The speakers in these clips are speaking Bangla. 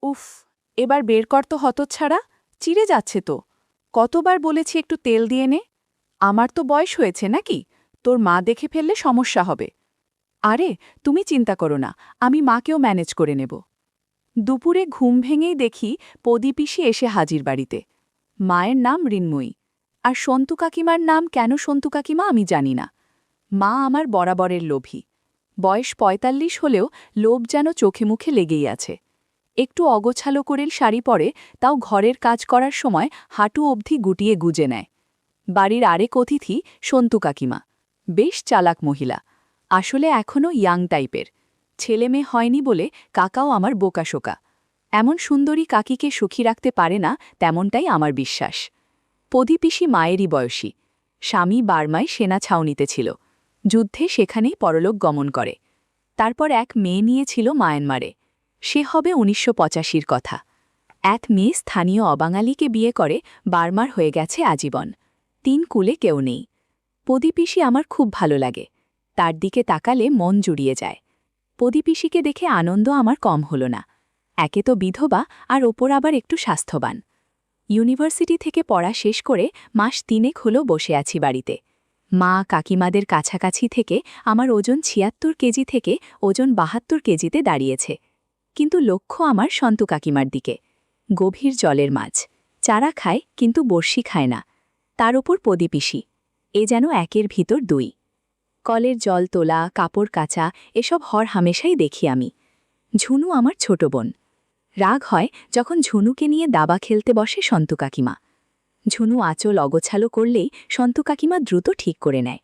উফ, এবার বের কর তো হতচ্ছাড়া, চিড়ে যাচ্ছে তো। কতবার বলেছি একটু তেল দিয়ে নে। আমার তো বয়স হয়েছে নাকি, তোর মা দেখে ফেললে সমস্যা হবে। আরে তুমি চিন্তা করো না, আমি মাকেও ম্যানেজ করে নেব। দুপুরে ঘুম ভেঙেই দেখি পদীপিসি এসে হাজির বাড়িতে। মায়ের নাম ঋন্ময়ী, আর সন্তু কাকিমার নাম কেন সন্তু কাকিমা আমি জানি না। মা আমার বরাবরের লোভী। বয়স ৪৫ হলেও লোভ যেন চোখে মুখে লেগেই আছে। একটু অগোছালো করেল শাড়ি পরে, তাও ঘরের কাজ করার সময় হাঁটু অবধি গুটিয়ে গুজে নেয়। বাড়ির আরেক অতিথি সন্তু কাকিমা, বেশ চালাক মহিলা, আসলে এখনও ইয়াং টাইপের। ছেলে মেয়ে হয়নি বলে কাকাও আমার বোকাশোকা। এমন সুন্দরী কাকিকে সুখী রাখতে পারে না, তেমনটাই আমার বিশ্বাস। পদীপিসি মায়েরই বয়সী। স্বামী বার্মায় সেনা ছাউনিতে ছিল, যুদ্ধে সেখানেই পরলোক গমন করে। তারপর এক মেয়ে নিয়েছিল মায়ানমারে। সে হবে ১৯৮৫-র কথা। এক মেয়ে স্থানীয় অবাঙালিকে বিয়ে করে বার্মার হয়ে গেছে আজীবন। ৩ কুলে কেউ নেই। পদীপিসি আমার খুব ভালো লাগে, তার দিকে তাকালে মন জুড়িয়ে যায়। পদীপিসিকে দেখে আনন্দ আমার কম হল না। একে তো বিধবা, আর ওপর আবার একটু স্বাস্থ্যবান। ইউনিভার্সিটি থেকে পড়া শেষ করে মাস ৩ হলো বসে আছি বাড়িতে। মা কাকিমাদের কাছাকাছি থেকে আমার ওজন ৭৬ কেজি থেকে ওজন ৭২ কেজিতে দাঁড়িয়েছে। কিন্তু লক্ষ্য আমার সন্তু কাকিমার দিকে। গভীর জলের মাছ, চারা খায় কিন্তু বড়শি খায় না। তার ওপর পদীপিসি, এ যেন একের ভিতর দুই। কলের জল তোলা, কাপড় কাচা, এসব হর হামেশাই দেখি আমি। ঝুনু আমার ছোট বোন। রাগ হয় যখন ঝুনুকে নিয়ে দাবা খেলতে বসে সন্তু কাকিমা। ঝুনু আঁচল অগোছালো করলেই সন্তু কাকিমা দ্রুত ঠিক করে নেয়,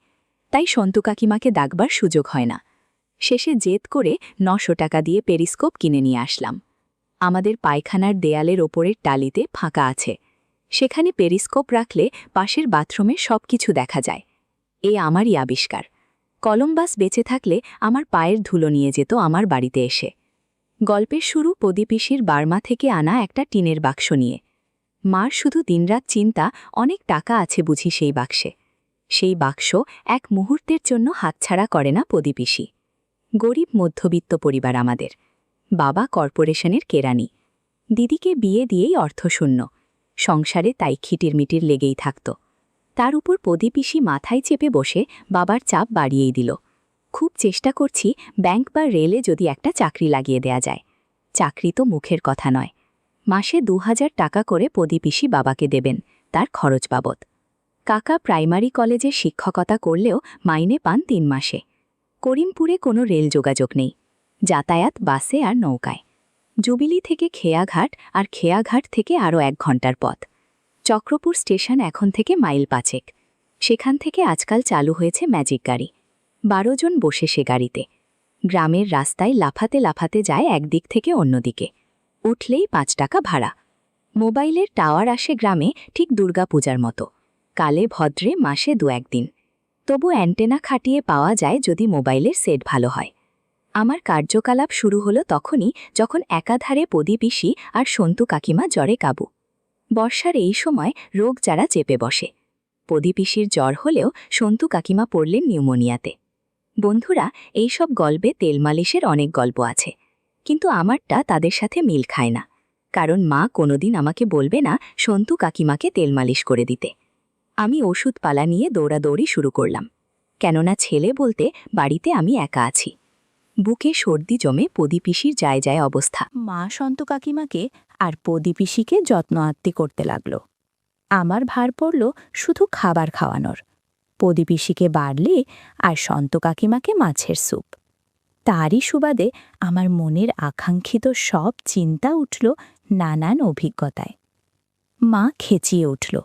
তাই সন্তু কাকিমাকে ডাকবার সুযোগ হয় না। শেষে জেদ করে ৯০০ টাকা দিয়ে পেরিস্কোপ কিনে নিয়ে আসলাম। আমাদের পায়খানার দেয়ালের ওপরের টালিতে ফাঁকা আছে, সেখানে পেরিস্কোপ রাখলে পাশের বাথরুমে সবকিছু দেখা যায়। এ আমারই আবিষ্কার। কলম্বাস বেঁচে থাকলে আমার পায়ের ধুলো নিয়ে যেত আমার বাড়িতে এসে। গল্পের শুরু পদীপিসির বার্মা থেকে আনা একটা টিনের বাক্স নিয়ে। মার শুধু দিনরাত চিন্তা, অনেক টাকা আছে বুঝি সেই বাক্সে। সেই বাক্স এক মুহূর্তের জন্য হাতছাড়া করে না পদীপিসি। গরিব মধ্যবিত্ত পরিবার আমাদের। বাবা কর্পোরেশনের কেরানি। দিদিকে বিয়ে দিয়েই অর্থশূন্য। সংসারে তাই খিটিরমিটির লেগেই থাকত। তার উপর পদীপিসি মাথায় চেপে বসে বাবার চাপ বাড়িয়েই দিল। খুব চেষ্টা করছি ব্যাংক বা রেলে যদি একটা চাকরি লাগিয়ে দেয়া যায়। চাকরি তো মুখের কথা নয়। মাসে ২০০০ টাকা করে পদীপিসি বাবাকে দেবেন, তার খরচ বাবদ। কাকা প্রাইমারি কলেজে শিক্ষকতা করলেও মাইনে পান ৩ মাসে। করিমপুরে কোনো রেল যোগাযোগ নেই, যাতায়াত বাসে আর নৌকায়। জুবিলি থেকে খেয়াঘাট, আর খেয়াঘাট থেকে আরও ১ ঘণ্টার পথ। চক্রপুর স্টেশন এখন থেকে মাইল ৫। সেখান থেকে আজকাল চালু হয়েছে ম্যাজিক গাড়ি। ১২ জন বসে সে গাড়িতে। গ্রামের রাস্তায় লাফাতে লাফাতে যায় একদিক থেকে অন্যদিকে। উঠলেই ৫ টাকা ভাড়া। মোবাইলের টাওয়ার আসে গ্রামে ঠিক দুর্গাপূজার মতো, কালে ভদ্রে মাসে ২-১ দিন। তবু অ্যান্টেনা খাটিয়ে পাওয়া যায় যদি মোবাইলের সেট ভালো হয়। আমার কার্যকলাপ শুরু হলো তখনই যখন একাধারে পদীপিসি আর সন্তু কাকিমা জ্বরে কাবু। বর্ষার এই সময় রোগ যারা চেপে বসে। পদীপিসির জ্বর হলেও সন্তু কাকিমা পড়লেন নিউমোনিয়াতে। বন্ধুরা, এইসব গল্পে তেল মালিশের অনেক গল্প আছে, কিন্তু আমারটা তাদের সাথে মিল খায় না। কারণ মা কোনোদিন আমাকে বলবে না সন্তু কাকিমাকে তেল মালিশ করে দিতে। আমি ওষুধপালা নিয়ে দৌড়াদৌড়ি শুরু করলাম, কেননা ছেলে বলতে বাড়িতে আমি একা আছি। বুকে সর্দি জমে পদীপিসির যায় যায় অবস্থা। মা সন্তু কাকিমাকে আর পদীপিসিকে যত্ন আত্তি করতে লাগল। আমার ভার পড়ল শুধু খাবার খাওয়ানোর। পদীপিসিকে বাড়লে আর সন্তু কাকিমাকে মাছের স্যুপ। তারই সুবাদে আমার মনের আকাঙ্ক্ষিত সব চিন্তা উঠল নানান অভিজ্ঞতায়। মা খেচিয়ে উঠল,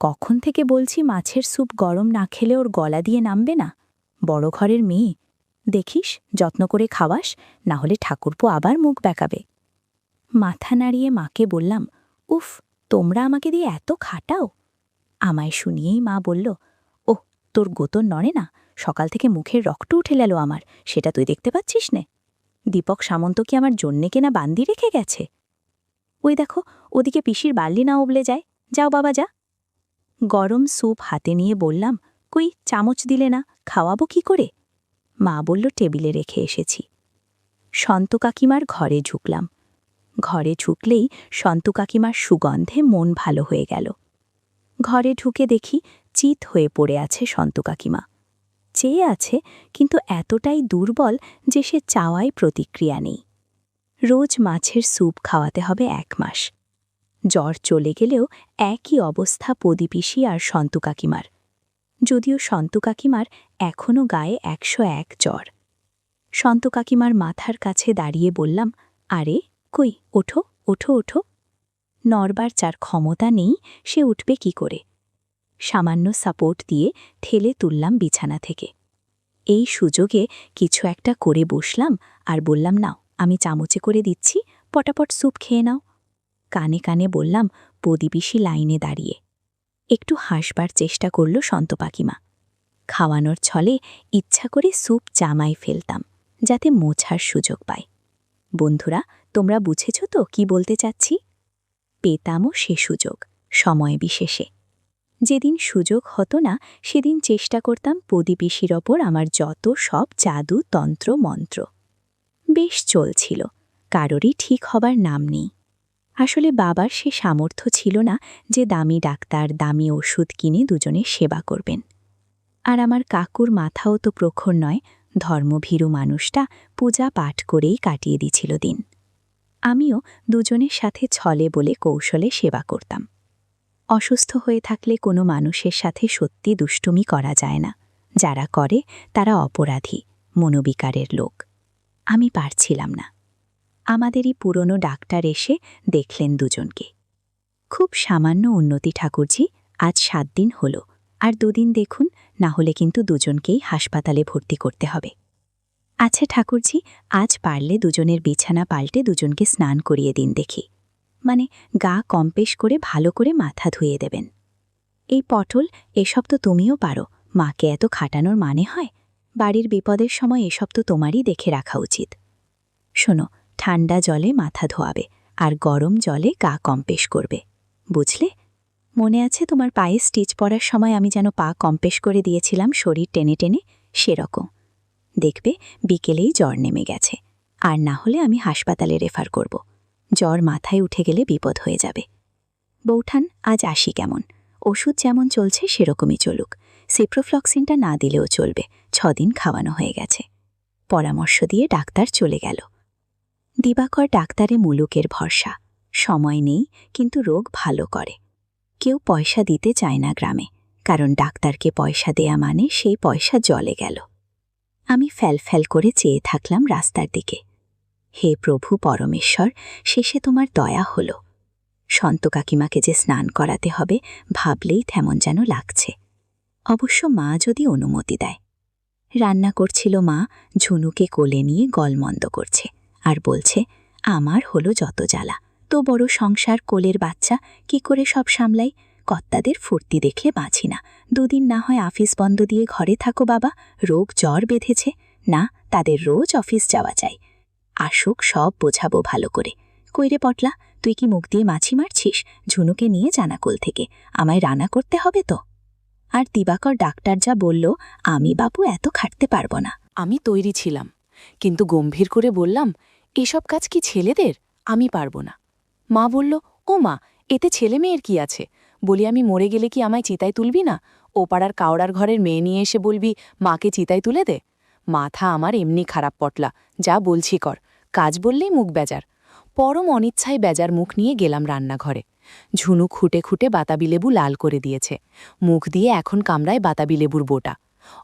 কখন থেকে বলছি মাছের স্যুপ গরম না খেলে ওর গলা দিয়ে নামবে না। বড় ঘরের মেয়ে, দেখিস যত্ন করে খাওয়াস, না হলে ঠাকুরপো আবার মুখ বেঁকাবে। মাথা নাড়িয়ে মাকে বললাম, উফ, তোমরা আমাকে দিয়ে এত খাটাও। আমায় শুনিয়েই মা বলল, ওহ, তোর গোতর নড়ে না, সকাল থেকে মুখের রক্ত উঠে গেল আমার, সেটা তুই দেখতে পাচ্ছিস নে? দীপক সামন্ত কি আমার জন্যে কেনা বান্দি রেখে গেছে? ওই দেখো, ওদিকে পিসির বার্লি না উবলে যায়, যাও বাবা যা। গরম স্যুপ হাতে নিয়ে বললাম, কই চামচ দিলে না, খাওয়াবো কি করে? মা বলল, টেবিলে রেখে এসেছি। সন্তু কাকিমার ঘরে ঢুকলাম। ঘরে ঢুকলেই সন্তু কাকিমার সুগন্ধে মন ভালো হয়ে গেল। ঘরে ঢুকে দেখি চিত হয়ে পড়ে আছে সন্তু কাকিমা। চেয়ে আছে, কিন্তু এতটাই দুর্বল যে সে চাওয়ায় প্রতিক্রিয়া নেই। রোজ মাছের স্যুপ খাওয়াতে হবে 1 মাস। জ্বর চলে গেলেও একই অবস্থা প্রদীপিসি আর সন্তু কাকিমার, যদিও সন্তু কাকিমার এখনও গায়ে 101 জ্বর। সন্তু কাকিমার মাথার কাছে দাঁড়িয়ে বললাম, আরে কই, ওঠো ওঠো ওঠো। নড়বার যার ক্ষমতা নেই সে উঠবে কি করে? সামান্য সাপোর্ট দিয়ে ঠেলে তুললাম বিছানা থেকে। এই সুযোগে কিছু একটা করে বসলাম আর বললাম, নাও আমি চামচে করে দিচ্ছি, পটাপট স্যুপ খেয়ে নাও। কানে কানে বললাম, প্রদীপিসি লাইনে দাঁড়িয়ে। একটু হাসবার চেষ্টা করল সন্তু কাকিমা। খাওয়ানোর ছলে ইচ্ছা করে স্যুপ জামায় ফেলতাম, যাতে মোছার সুযোগ পায়। বন্ধুরা, তোমরা বুঝেছ তো কি বলতে চাচ্ছি? পেতামও সে সুযোগ, সময় বিশেষে। যেদিন সুযোগ হতো না সেদিন চেষ্টা করতাম প্রদীপিসির ওপর আমার যত সব জাদু তন্ত্র মন্ত্র। বেশ চলছিল, কারোরই ঠিক হবার নাম নেই। আসলে বাবার সে সামর্থ্য ছিল না যে দামি ডাক্তার, দামি ওষুধ কিনে দুজনের সেবা করবেন। আর আমার কাকুর মাথাও তো প্রখর নয়, ধর্মভীরু মানুষটা পূজা পাঠ করেই কাটিয়ে দিছিল দিন। আমিও দুজনের সাথে ছলে বলে কৌশলে সেবা করতাম। অসুস্থ হয়ে থাকলে কোনো মানুষের সাথে সত্যি দুষ্টুমি করা যায় না। যারা করে তারা অপরাধী, মনোবিকারের লোক। আমি পারছিলাম না। আমাদেরই পুরনো ডাক্তার এসে দেখলেন দুজনকে। খুব সামান্য উন্নতি ঠাকুরজি, আজ 7 দিন হল, আর 2 দিন দেখুন, না হলে কিন্তু দুজনকেই হাসপাতালে ভর্তি করতে হবে। আচ্ছা ঠাকুরজি, আজ পারলে দুজনের বিছানা পাল্টে দুজনকে স্নান করিয়ে দিন দেখি। মানে গা কম্পেশ করে ভালো করে মাথা ধুয়ে দেবেন। এই পটল, এসব তো তুমিও পারো, মাকে এত খাটানোর মানে হয়? বাড়ির বিপদের সময় এসব তো তোমারই দেখে রাখা উচিত। শোনো, ঠান্ডা জলে মাথা ধোয়াবে আর গরম জলে গা কম্পেশ করবে, বুঝলে? মনে আছে তোমার পায়ে স্টিচ পরার সময় আমি যেন পা কম্পেশ করে দিয়েছিলাম শরীর টেনে টেনে? সেরকম। দেখবে বিকেলেই জ্বর নেমে গেছে, আর না হলে আমি হাসপাতালে রেফার করব। জ্বর মাথায় উঠে গেলে বিপদ হয়ে যাবে। বৌঠান, আজ আসি কেমন? ওষুধ যেমন চলছে সেরকমই চলুক। সিপ্রোফ্লক্সিনটা না দিলেও চলবে, 6 দিন খাওয়ানো হয়ে গেছে। পরামর্শ দিয়ে ডাক্তার চলে গেল। দিবাকর ডাক্তারে মুলুকের ভরসা। সময় নেই, কিন্তু রোগ ভালো করে। কেউ পয়সা দিতে চায় না গ্রামে, কারণ ডাক্তারকে পয়সা দেয়া মানে সেই পয়সা জলে গেল। আমি ফ্যাল করে চেয়ে থাকলাম রাস্তার দিকে। হে প্রভু পরমেশ্বর, শেষে তোমার দয়া হল। সন্তু কাকিমাকে যে স্নান করাতে হবে ভাবলেই তেমন যেন লাগছে। অবশ্য মা যদি অনুমতি দেয়। রান্না করছিল মা, ঝুনুকে কোলে নিয়ে গলমন্দ করছে আর বলছে, আমার হলো যত জ্বালা, তো বড় সংসার, কোলের বাচ্চা, কি করে সব সামলাই? কর্তাদের ফুর্তি দেখলে বাঁচি না। 2 দিন না হয় অফিস বন্ধ দিয়ে ঘরে থাকো বাবা, রোগ জ্বর বেঁধেছে না, তাদের রোজ অফিস যাওয়া চাই। আসুক, সব বোঝাবো ভালো করে। কইরে পটলা, তুই কি মুখ দিয়ে মাছি মারছিস? ঝুনুকে নিয়ে জানাকুল থেকে, আমায় রান্না করতে হবে তো। আর দিবাকর ডাক্তার যা বলল, আমি বাপু এত খাটতে পারবো না। আমি তৈরি ছিলাম, কিন্তু গম্ভীর করে বললাম, এসব কাজ কি ছেলেদের? আমি পারবো না। মা বলল, ও মা, এতে ছেলে মেয়ের কি আছে? বলি, আমি মরে গেলে কি আমায় চিতায় তুলবি না? ও পাড়ার কাওড়ার ঘরের মেয়ে নিয়ে এসে বলবি মাকে চিতায় তুলে দে? মাথা আমার এমনি খারাপ পটলা, যা বলছি কর। কাজ বললেই মুখ বেজার। পরম অনিচ্ছায় বেজার মুখ নিয়ে গেলাম রান্নাঘরে। ঝুনু খুঁটে খুঁটে বাতাবি লেবু লাল করে দিয়েছে। মুখ দিয়ে এখন কামড়ায় বাতাবি লেবুর বোটা।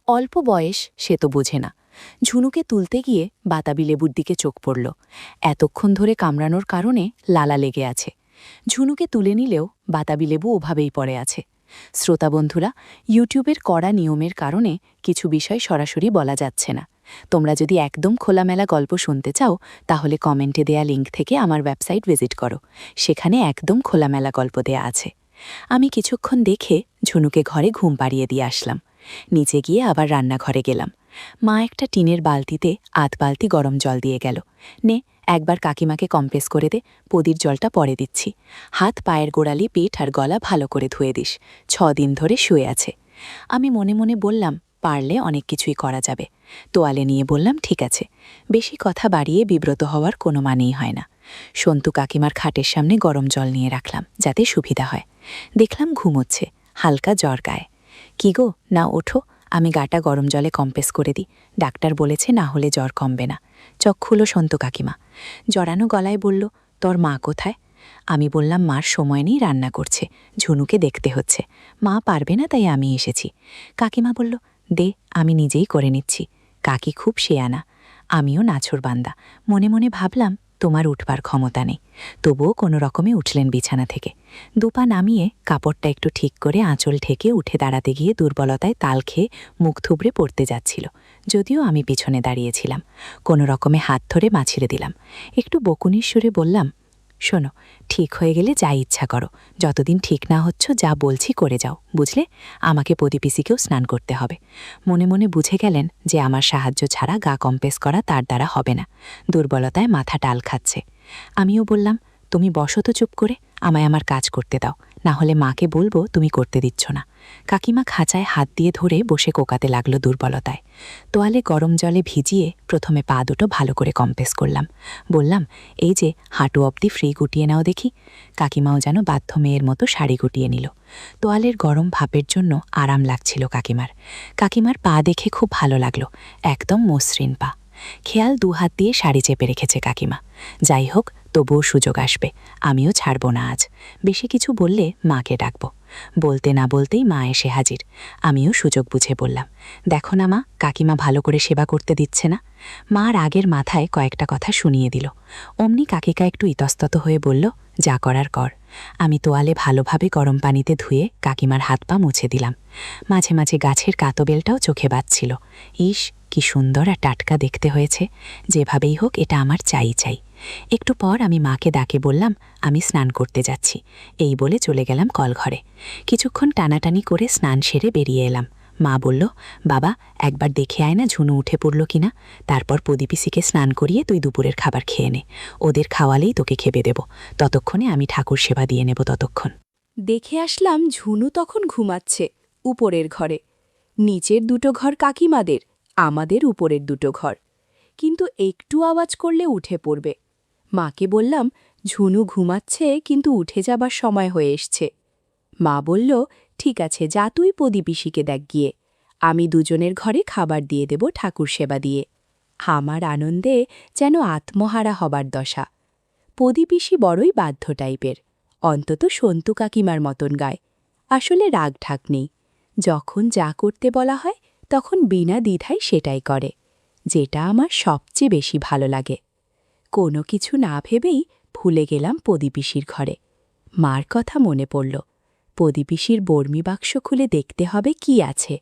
অল্প বয়স, সে তো বোঝে না। ঝুনুকে তুলতে গিয়ে বাতাবি লেবুর দিকে চোখ পড়ল। এতক্ষণ ধরে কামড়ানোর কারণে লালা লেগে আছে। ঝুনুকে তুলে নিলেও বাতাবি লেবু ওভাবেই পড়ে আছে। শ্রোতা বন্ধুরা, ইউটিউবের কড়া নিয়মের কারণে কিছু বিষয় সরাসরি বলা যাচ্ছে না। তোমরা যদি একদম খোলামেলা গল্প শুনতে চাও, তাহলে কমেন্টে দেয়া লিঙ্ক থেকে আমার ওয়েবসাইট ভিজিট করো। সেখানে একদম খোলামেলা গল্প দেয়া আছে। আমি কিছুক্ষণ দেখে ঝুনুকে ঘরে ঘুম পাড়িয়ে দিয়ে আসলাম। নিচে গিয়ে আবার রান্নাঘরে গেলাম। মা একটা টিনের বালতিতে 8 বালতি গরম জল দিয়ে গেল। নে, একবার কাকিমাকে কম্প্রেস করে দে, পদির জলটা পরে দিচ্ছি। হাত পায়ের গোড়ালি, পেট আর গলা ভালো করে ধুয়ে দিস, 6 দিন ধরে শুয়ে আছে। আমি মনে মনে বললাম, পারলে অনেক কিছুই করা যাবে। তোয়ালে নিয়ে বললাম, ঠিক আছে। বেশি কথা বাড়িয়ে বিব্রত হওয়ার কোনো মানেই হয় না। সন্তু কাকিমার খাটের সামনে গরম জল নিয়ে রাখলাম, যাতে সুবিধা হয়। দেখলাম ঘুমোচ্ছে, হালকা জ্বর গায়ে। কি গো, না ওঠো, আমি গাটা গরম জলে কম্প্রেস করে দিই। ডাক্তার বলেছে না হলে জ্বর কমবে না। চোখ খুলো সন্তু কাকিমা। জড়ানো গলায় বলল, তোর মা কোথায়? আমি বললাম, মার সময় নেই, রান্না করছে, ঝুনুকে দেখতে হচ্ছে, মা পারবে না, তাই আমি এসেছি। কাকিমা বলল, দে, আমি নিজেই করে নিচ্ছি। কাকি খুব শেয়ানা, আমিও নাছোড়বান্দা। মনে মনে ভাবলাম, তোমার উঠবার ক্ষমতা নেই। তবুও কোনো রকমে উঠলেন বিছানা থেকে। দুপা নামিয়ে কাপড়টা একটু ঠিক করে আঁচল ঠেকে উঠে দাঁড়াতে গিয়ে দুর্বলতায় তাল খেয়ে মুখ থুবড়ে পড়তে যাচ্ছিল। যদিও আমি পিছনে দাঁড়িয়েছিলাম। কোনো রকমে হাত ধরে মাছিরে দিলাম। একটু বকুনির সুরে বললাম, শোনো, ঠিক হয়ে গেলে যা ইচ্ছা করো, যতদিন ঠিক না হচ্ছ যা বলছি করে যাও, বুঝলে? আমাকে পদিপিসিকেও স্নান করতে হবে। মনে মনে বুঝে গেলেন যে আমার সাহায্য ছাড়া গা কম্প্রেস করা তার দ্বারা হবে না। দুর্বলতায় মাথা টাল খাচ্ছে। আমিও বললাম, তুমি বসো তো চুপ করে, আমায় আমার কাজ করতে দাও, না হলে মাকে বলবো তুমি করতে দিচ্ছ না। কাকিমা খাঁচায় হাত দিয়ে ধরে বসে কোকাতে লাগলো দুর্বলতায়। তোয়ালে গরম জলে ভিজিয়ে প্রথমে পা দুটো ভালো করে কম্প্রেস করলাম। বললাম, এই যে হাঁটু অবধি ফ্রি গুটিয়ে নাও দেখি। কাকিমাও যেন বাধ্য মেয়ের মতো শাড়ি গুটিয়ে নিল। তোয়ালের গরম ভাপের জন্য আরাম লাগছিল কাকিমার। কাকিমার পা দেখে খুব ভালো লাগলো, একদম মসৃণ পা। খেয়াল দুহাত দিয়ে শাড়ি চেপে রেখেছে কাকিমা। যাই হোক, তবুও সুযোগ আসবে, আমিও ছাড়ব না আজ। বেশি কিছু বললে মাকে ডাকব। বলতে না বলতেই মা এসে হাজির। আমিও সুযোগ বুঝে বললাম, দেখো না মা, কাকিমা ভালো করে সেবা করতে দিচ্ছে না। মার আগের মাথায় কয়েকটা কথা শুনিয়ে দিল। অমনি কাকিকা একটু ইতস্তত হয়ে বলল, যা করার কর। আমি তোয়ালে ভালোভাবে গরম পানিতে ধুয়ে কাকিমার হাত পা মুছে দিলাম। মাঝে মাঝে গাছের কাতবেলটাও চোখে বাজছিল। ইস, কি সুন্দর আর টাটকা দেখতে হয়েছে। যেভাবেই হোক এটা আমার চাই চাই। একটু পর আমি মাকে ডাকে বললাম, আমি স্নান করতে যাচ্ছি। এই বলে চলে গেলাম কলঘরে। কিছুক্ষণ টানাটানি করে স্নান সেরে বেরিয়ে এলাম। মা বলল, বাবা, একবার দেখে আয় না ঝুনু উঠে পড়ল কিনা। তারপর পদিপিসিকে স্নান করিয়ে তুই দুপুরের খাবার খেয়ে নে। ওদের খাওয়ালেই তোকে খেবে দেব। ততক্ষণে আমি ঠাকুর সেবা দিয়ে নেব ততক্ষণ। দেখে আসলাম ঝুনু তখন ঘুমাচ্ছে উপরের ঘরে। নিচের দুটো ঘর কাকিমাদের, আমাদের উপরের দুটো ঘর। কিন্তু একটু আওয়াজ করলে উঠে পড়বে। মাকে বললাম, ঝুনু ঘুমাচ্ছে, কিন্তু উঠে যাবার সময় হয়ে এসছে। মা বলল, ঠিক আছে, যা তুই পদিপিসিকে দেখ গিয়ে। আমি দুজনের ঘরে খাবার দিয়ে দেব ঠাকুর সেবা দিয়ে। আমার আনন্দে যেন আত্মহারা হবার দশা। পদিপিসি বড়ই বাধ্য টাইপের, অন্তত সন্তু কাকিমার মতন গায়। আসলে রাগ ঢাক নেই, যখন যা করতে বলা হয় তখন বিনা দ্বিধায় সেটাই করে, যেটা আমার সবচেয়ে বেশি ভালো লাগে। কোনো কিছু না ভেবেই ভুলে গেলাম পদিপিসির ঘরে। মার কথা মনে পড়ল। পদিপিসির বর্মি বাক্স খুলে দেখতে হবে কি আছে।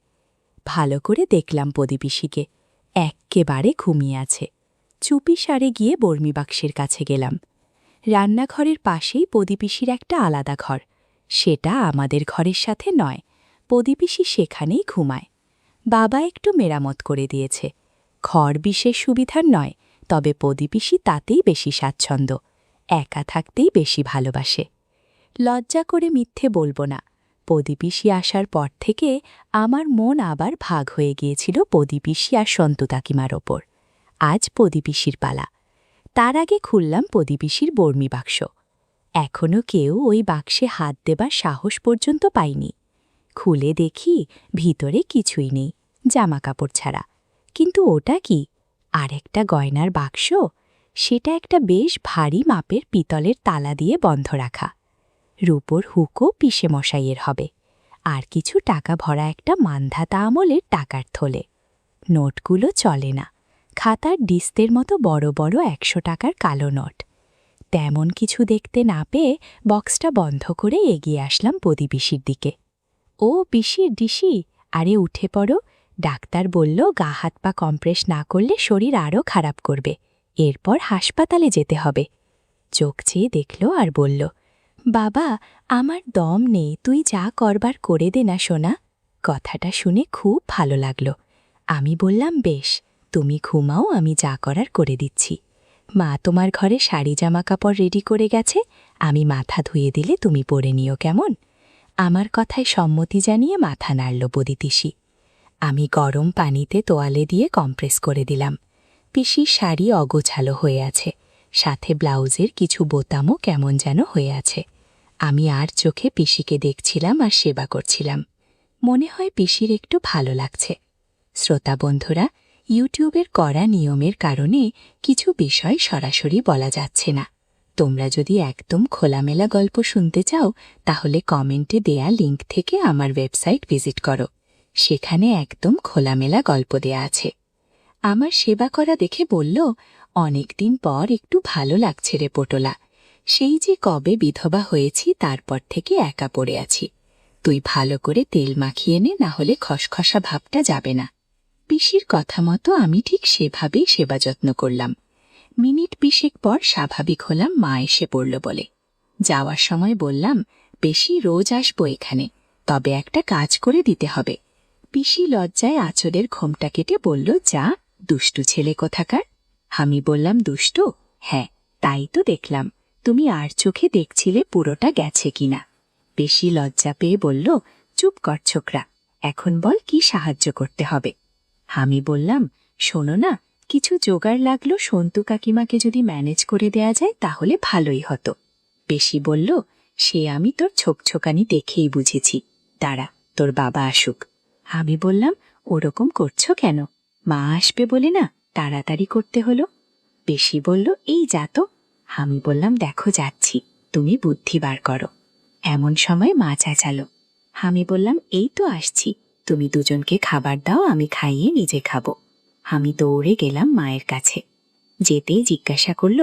ভালো করে দেখলাম পদিপিসিকে, এক্কেবারে ঘুমিয়ে আছে। চুপি সারে গিয়ে বর্মি বাক্সের কাছে গেলাম। রান্নাঘরের পাশেই পদিপিসির একটা আলাদা ঘর, সেটা আমাদের ঘরের সাথে নয়। পদিপিসি সেখানেই ঘুমায়। বাবা একটু মেরামত করে দিয়েছে। ঘর বিশেষ সুবিধার নয়, তবে পদিপিসি তাতেই বেশি স্বাচ্ছন্দ্য, একা থাকতেই বেশি ভালোবাসে। লজ্জা করে মিথ্যে বলবো না, পদিপিসি আসার পর থেকে আমার মন আবার ভাগ হয়ে গিয়েছিল পদিপিসি আর সন্তু কাকিমার ওপর। আজ পদিপিসির পালা। তার আগে খুললাম পদিপিসির বর্মি বাক্স। এখনও কেউ ওই বাক্সে হাত দেবার সাহস পর্যন্ত পায়নি। খুলে দেখি ভিতরে কিছুই নেই, জামা কাপড় ছাড়া। কিন্তু ওটা কি? আর একটা গয়নার বাক্স। সেটা একটা বেশ ভারী মাপের পিতলের তালা দিয়ে বন্ধ রাখা। রূপোর হুকো পিসে মশাইয়ের হবে। আর কিছু টাকা ভরা একটা মান্ধাতা আমলের টাকার থলে। নোটগুলো চলে না, খাতার ডিস্তের মতো বড় বড় ১০০ টাকার কালো নোট। তেমন কিছু দেখতে না পেয়ে বক্সটা বন্ধ করে এগিয়ে আসলাম পদিপিসির দিকে। ও পিসির ডিসি, আরে উঠে পড়ো। ডাক্তার বলল গা হাত পা কম্প্রেস না করলে শরীর আরও খারাপ করবে, এরপর হাসপাতালে যেতে হবে। চোখ চেয়ে দেখল আর বলল, বাবা, আমার দম নেই, তুই যা করবার করে দে না সোনা। কথাটা শুনে খুব ভালো লাগলো। আমি বললাম, বেশ, তুমি ঘুমাও, আমি যা করার করে দিচ্ছি। মা তোমার ঘরে শাড়ি জামা কাপড় রেডি করে গেছে, আমি মাথা ধুয়ে দিলে তুমি পরে নিও, কেমন? আমার কথায় সম্মতি জানিয়ে মাথা নাড়ল পদিপিসি। আমি গরম পানিতে তোয়ালে দিয়ে কম্প্রেস করে দিলাম। পিসির শাড়ি অগোছালো হয়ে আছে, সাথে ব্লাউজের কিছু বোতামও কেমন যেন হয়ে আছে। আমি আর চোখে পিসিকে দেখছিলাম আর সেবা করছিলাম। মনে হয় পিসির একটু ভালো লাগছে। শ্রোতা বন্ধুরা, ইউটিউবের কড়া নিয়মের কারণে কিছু বিষয় সরাসরি বলা যাচ্ছে না। তোমরা যদি একদম খোলামেলা গল্প শুনতে চাও, তাহলে কমেন্টে দেয়া লিঙ্ক থেকে আমার ওয়েবসাইট ভিজিট করো। সেখানে একদম খোলামেলা গল্প দেয়া আছে। আমার সেবা করা দেখে বলল, অনেকদিন পর একটু ভালো লাগছে রে পটোলা। সেই যে কবে বিধবা হয়েছি তারপর থেকে একা পড়ে আছি। তুই ভালো করে তেল মাখিয়ে নে, না হলে খসখসা ভাবটা যাবে না। পিসির কথা মতো আমি ঠিক সেভাবেই সেবা যত্ন করলাম। মিনিট ২০ পর স্বাভাবিক হলাম মা এসে পড়ল বলে। যাওয়ার সময় বললাম, পিসি রোজ আসবো এখানে, তবে একটা কাজ করে দিতে হবে। পিসি লজ্জায় আঁচলের ঘোমটা কেটে বলল, যা, দুষ্টু ছেলে কোথাকার। আমি বললাম, দুষ্টু? হ্যাঁ, তাই তো দেখলাম। তুমি আর চোখে দেখছিলে পুরোটা গেছে কিনা। পিসি লজ্জা পেয়ে বলল, চুপ কর ছোকরা, এখন বল কি সাহায্য করতে হবে। আমি বললাম, শোনো না, কিছু জোগাড় লাগলো সন্তু কাকিমাকে যদি ম্যানেজ করে দেয়া যায় তাহলে ভালোই হতো। পিসি বলল, সে আমি তোর ছোকছোকানি দেখেই বুঝেছি, দাঁড়া তোর বাবা আসুক। আমি বললাম, ওরকম করছো কেন? মা আসবে বলে না তাড়াতাড়ি করতে হলো। পিসি বলল, এই যা তো। আমি বললাম, দেখো যাচ্ছি, তুমি বুদ্ধি বার করো। এমন সময় মা চেঁচালো। আমি বললাম, এই তো আসছি, তুমি দুজনকে খাবার দাও, আমি খাইয়ে নিজে খাবো। আমি দৌড়ে গেলাম মায়ের কাছে। যেতেই জিজ্ঞাসা করল,